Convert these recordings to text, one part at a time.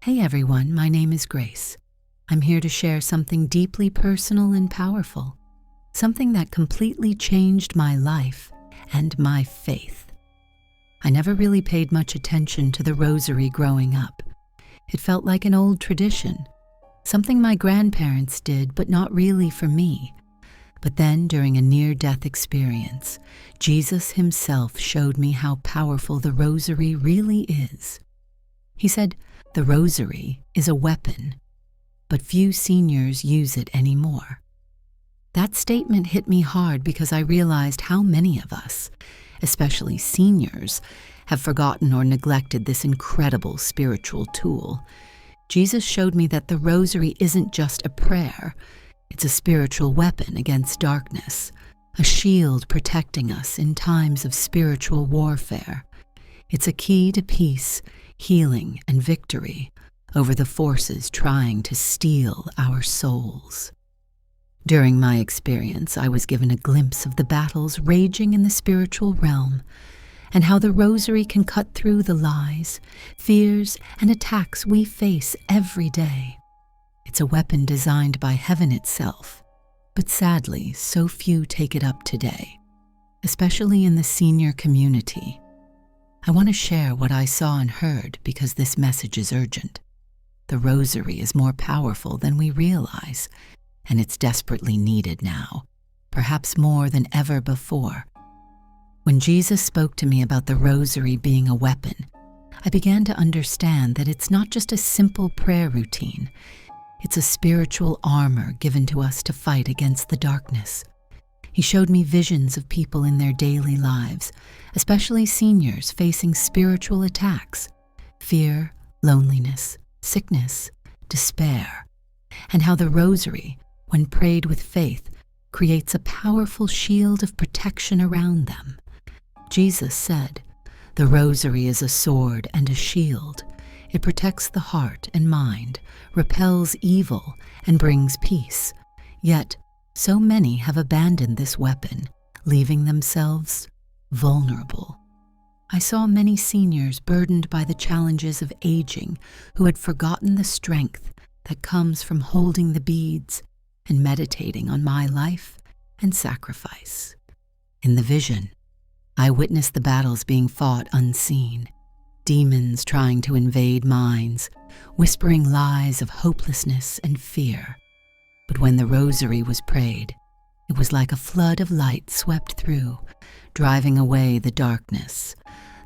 Hey everyone, my name is Grace. I'm here to share something deeply personal and powerful, something that completely changed my life and my faith. I never really paid much attention to the Rosary growing up. It felt like an old tradition, something my grandparents did, but not really for me. But then, during a near-death experience, Jesus himself showed me how powerful the Rosary really is. He said, "The Rosary is a weapon, but few seniors use it anymore." That statement hit me hard because I realized how many of us, especially seniors, have forgotten or neglected this incredible spiritual tool. Jesus showed me that the Rosary isn't just a prayer. It's a spiritual weapon against darkness, a shield protecting us in times of spiritual warfare. It's a key to peace, healing, and victory over the forces trying to steal our souls. During my experience, I was given a glimpse of the battles raging in the spiritual realm and how the Rosary can cut through the lies, fears, and attacks we face every day. It's a weapon designed by heaven itself, but sadly, so few take it up today, especially in the senior community. I want to share what I saw and heard because this message is urgent. The Rosary is more powerful than we realize, and it's desperately needed now, perhaps more than ever before. When Jesus spoke to me about the Rosary being a weapon, I began to understand that it's not just a simple prayer routine. It's a spiritual armor given to us to fight against the darkness. He showed me visions of people in their daily lives, especially seniors facing spiritual attacks, fear, loneliness, sickness, despair, and how the Rosary, when prayed with faith, creates a powerful shield of protection around them. Jesus said, "The Rosary is a sword and a shield. It protects the heart and mind, repels evil, and brings peace. Yet, so many have abandoned this weapon, leaving themselves vulnerable." I saw many seniors burdened by the challenges of aging who had forgotten the strength that comes from holding the beads and meditating on my life and sacrifice. In the vision, I witnessed the battles being fought unseen, demons trying to invade minds, whispering lies of hopelessness and fear. But when the Rosary was prayed, it was like a flood of light swept through, driving away the darkness.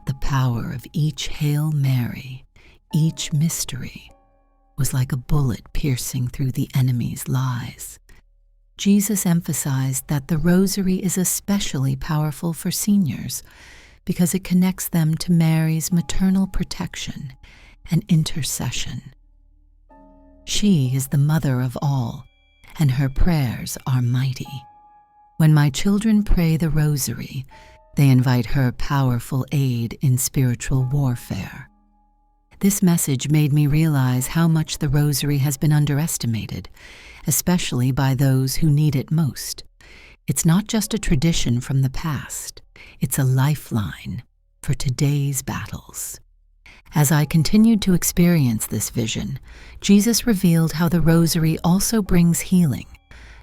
The power of each Hail Mary, each mystery, was like a bullet piercing through the enemy's lies. Jesus emphasized that the Rosary is especially powerful for seniors because it connects them to Mary's maternal protection and intercession. She is the mother of all, and her prayers are mighty. When my children pray the Rosary, they invite her powerful aid in spiritual warfare. This message made me realize how much the Rosary has been underestimated, especially by those who need it most. It's not just a tradition from the past, it's a lifeline for today's battles. As I continued to experience this vision, Jesus revealed how the Rosary also brings healing,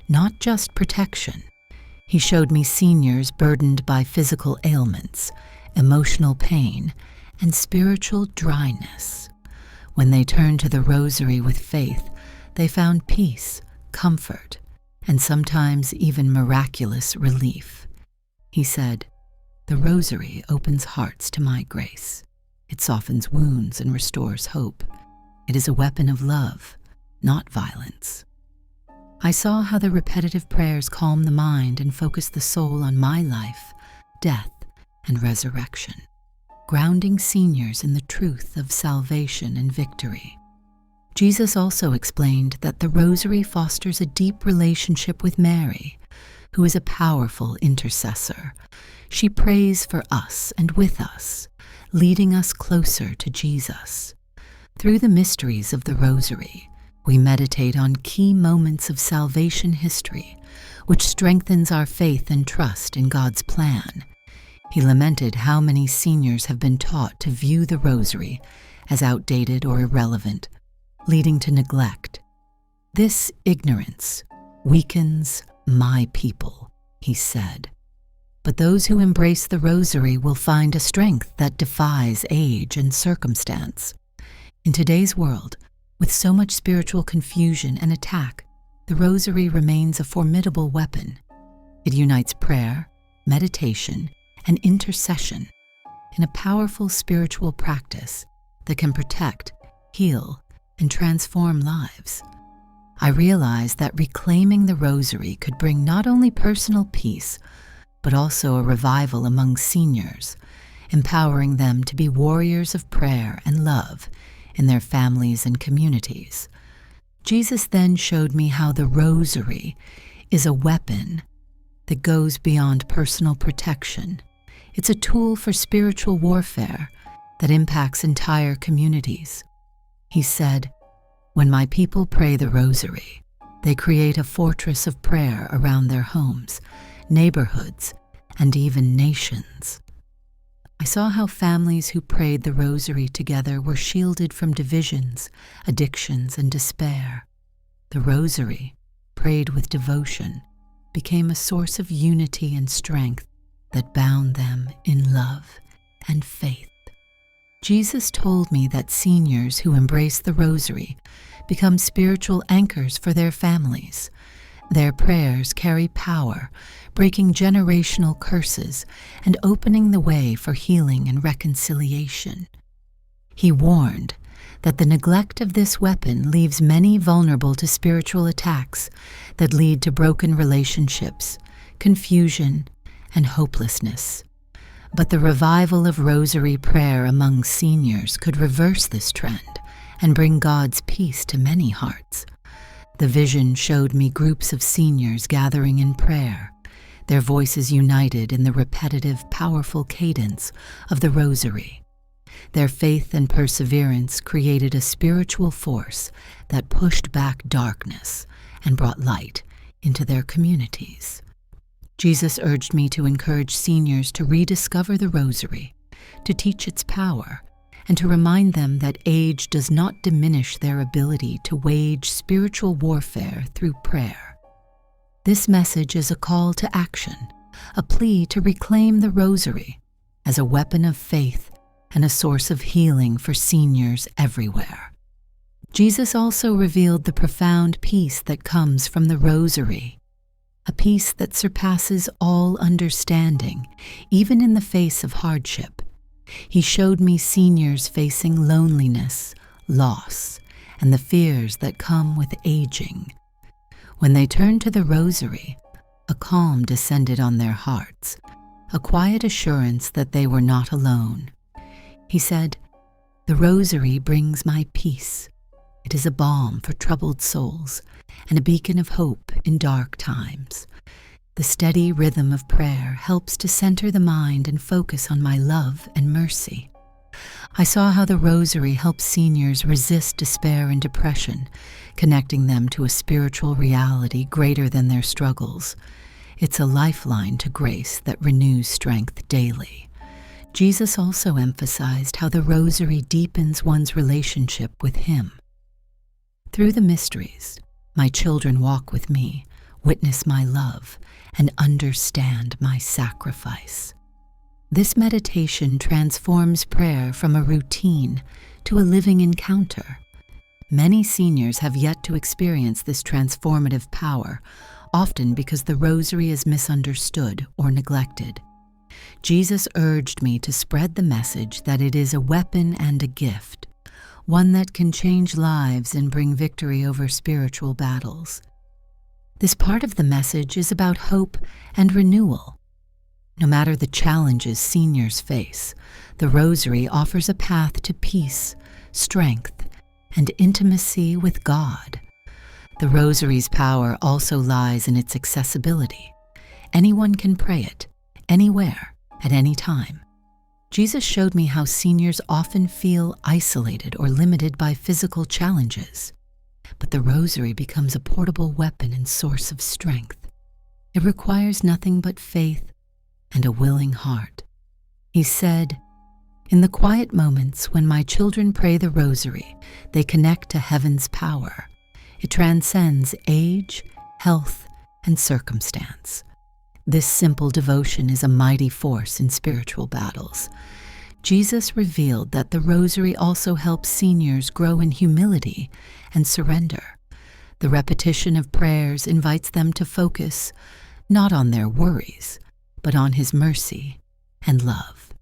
not just protection. He showed me seniors burdened by physical ailments, emotional pain, and spiritual dryness. When they turned to the Rosary with faith, they found peace, comfort, and sometimes even miraculous relief. He said, "The Rosary opens hearts to my grace. It softens wounds and restores hope. It is a weapon of love, not violence." I saw how the repetitive prayers calm the mind and focus the soul on my life, death, and resurrection, grounding seniors in the truth of salvation and victory. Jesus also explained that the Rosary fosters a deep relationship with Mary, who is a powerful intercessor. She prays for us and with us, leading us closer to Jesus. Through the mysteries of the Rosary, we meditate on key moments of salvation history, which strengthens our faith and trust in God's plan. He lamented how many seniors have been taught to view the Rosary as outdated or irrelevant, leading to neglect. This ignorance weakens my people, he said. But those who embrace the Rosary will find a strength that defies age and circumstance. In today's world, with so much spiritual confusion and attack, the Rosary remains a formidable weapon. It unites prayer, meditation, and intercession in a powerful spiritual practice that can protect, heal, and transform lives. I realized that reclaiming the Rosary could bring not only personal peace, but also a revival among seniors, empowering them to be warriors of prayer and love in their families and communities. Jesus then showed me how the Rosary is a weapon that goes beyond personal protection. It's a tool for spiritual warfare that impacts entire communities. He said, "When my people pray the Rosary, they create a fortress of prayer around their homes, neighborhoods, and even nations." I saw how families who prayed the Rosary together were shielded from divisions, addictions, and despair. The Rosary, prayed with devotion, became a source of unity and strength that bound them in love and faith. Jesus told me that seniors who embrace the Rosary become spiritual anchors for their families. Their prayers carry power, breaking generational curses and opening the way for healing and reconciliation. He warned that the neglect of this weapon leaves many vulnerable to spiritual attacks that lead to broken relationships, confusion, and hopelessness. But the revival of Rosary prayer among seniors could reverse this trend and bring God's peace to many hearts. The vision showed me groups of seniors gathering in prayer, their voices united in the repetitive, powerful cadence of the Rosary. Their faith and perseverance created a spiritual force that pushed back darkness and brought light into their communities. Jesus urged me to encourage seniors to rediscover the Rosary, to teach its power, and to remind them that age does not diminish their ability to wage spiritual warfare through prayer. This message is a call to action, a plea to reclaim the Rosary as a weapon of faith and a source of healing for seniors everywhere. Jesus also revealed the profound peace that comes from the Rosary, a peace that surpasses all understanding, even in the face of hardship. He showed me seniors facing loneliness, loss, and the fears that come with aging. When they turned to the Rosary, a calm descended on their hearts, a quiet assurance that they were not alone. He said, "The Rosary brings my peace. It is a balm for troubled souls and a beacon of hope in dark times. The steady rhythm of prayer helps to center the mind and focus on my love and mercy." I saw how the Rosary helps seniors resist despair and depression, connecting them to a spiritual reality greater than their struggles. It's a lifeline to grace that renews strength daily. Jesus also emphasized how the Rosary deepens one's relationship with Him. Through the mysteries, my children walk with me, witness my love, and understand my sacrifice. This meditation transforms prayer from a routine to a living encounter. Many seniors have yet to experience this transformative power, often because the Rosary is misunderstood or neglected. Jesus urged me to spread the message that it is a weapon and a gift, one that can change lives and bring victory over spiritual battles. This part of the message is about hope and renewal. No matter the challenges seniors face, the Rosary offers a path to peace, strength, and intimacy with God. The Rosary's power also lies in its accessibility. Anyone can pray it, anywhere, at any time. Jesus showed me how seniors often feel isolated or limited by physical challenges, but the Rosary becomes a portable weapon and source of strength. It requires nothing but faith and a willing heart. He said, In the quiet moments when my children pray the Rosary, they connect to heaven's power. It transcends age, health, and circumstance. This simple devotion is a mighty force in spiritual battles. Jesus revealed that the Rosary also helps seniors grow in humility and surrender. The repetition of prayers invites them to focus not on their worries, but on His mercy and love.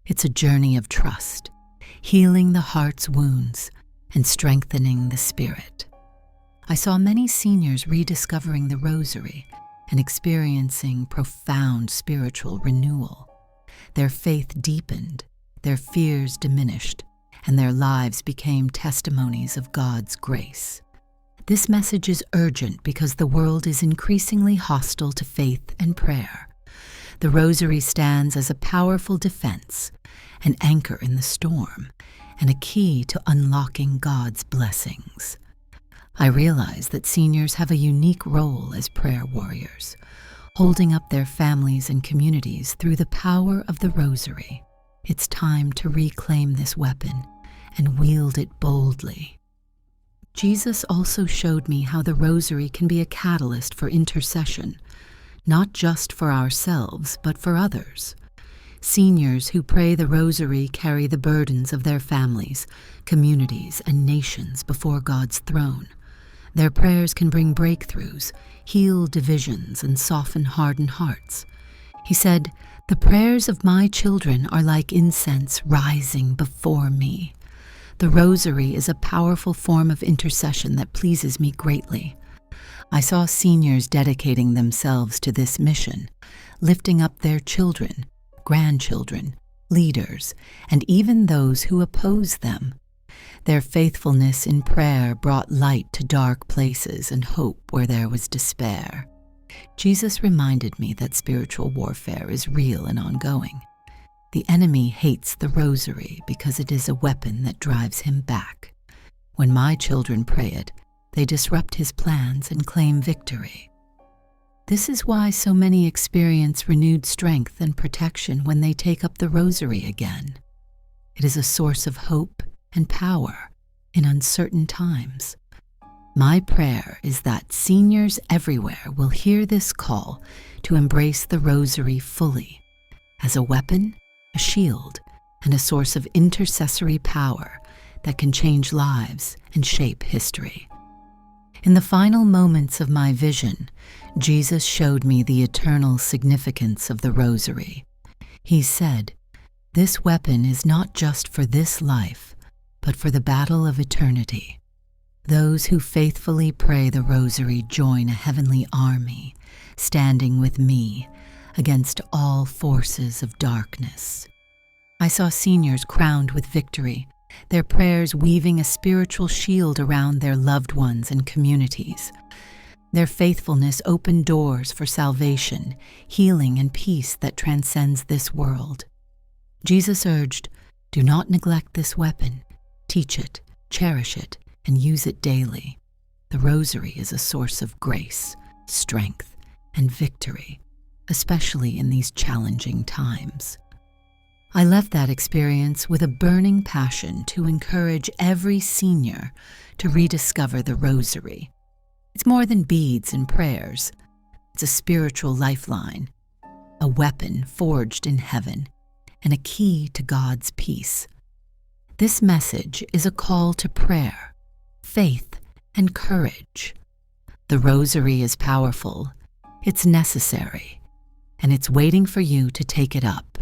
It's a journey of trust, healing the heart's wounds and strengthening the spirit. I saw many seniors rediscovering the Rosary and experiencing profound spiritual renewal. Their faith deepened, their fears diminished, and their lives became testimonies of God's grace. This message is urgent because the world is increasingly hostile to faith and prayer. The Rosary stands as a powerful defense, an anchor in the storm, and a key to unlocking God's blessings. I realize that seniors have a unique role as prayer warriors, holding up their families and communities through the power of the Rosary. It's time to reclaim this weapon and wield it boldly. Jesus also showed me how the Rosary can be a catalyst for intercession, not just for ourselves, but for others. Seniors who pray the Rosary carry the burdens of their families, communities, and nations before God's throne. Their prayers can bring breakthroughs, heal divisions, and soften hardened hearts. He said, "The prayers of my children are like incense rising before me." The Rosary is a powerful form of intercession that pleases me greatly. I saw seniors dedicating themselves to this mission, lifting up their children, grandchildren, leaders, and even those who oppose them. Their faithfulness in prayer brought light to dark places and hope where there was despair. Jesus reminded me that spiritual warfare is real and ongoing. The enemy hates the Rosary because it is a weapon that drives him back. When my children pray it, they disrupt his plans and claim victory. This is why so many experience renewed strength and protection when they take up the Rosary again. It is a source of hope and power in uncertain times. My prayer is that seniors everywhere will hear this call to embrace the Rosary fully as a weapon, a shield, and a source of intercessory power that can change lives and shape history. In the final moments of my vision, Jesus showed me the eternal significance of the Rosary. He said, "This weapon is not just for this life, but for the battle of eternity. Those who faithfully pray the Rosary join a heavenly army, standing with me against all forces of darkness." I saw seniors crowned with victory, their prayers weaving a spiritual shield around their loved ones and communities. Their faithfulness opened doors for salvation, healing, and peace that transcends this world. Jesus urged, "Do not neglect this weapon. Teach it, cherish it, and use it daily." The Rosary is a source of grace, strength, and victory, especially in these challenging times. I left that experience with a burning passion to encourage every senior to rediscover the Rosary. It's more than beads and prayers. It's a spiritual lifeline, a weapon forged in heaven, and a key to God's peace. This message is a call to prayer, faith, and courage. The Rosary is powerful, it's necessary, and it's waiting for you to take it up.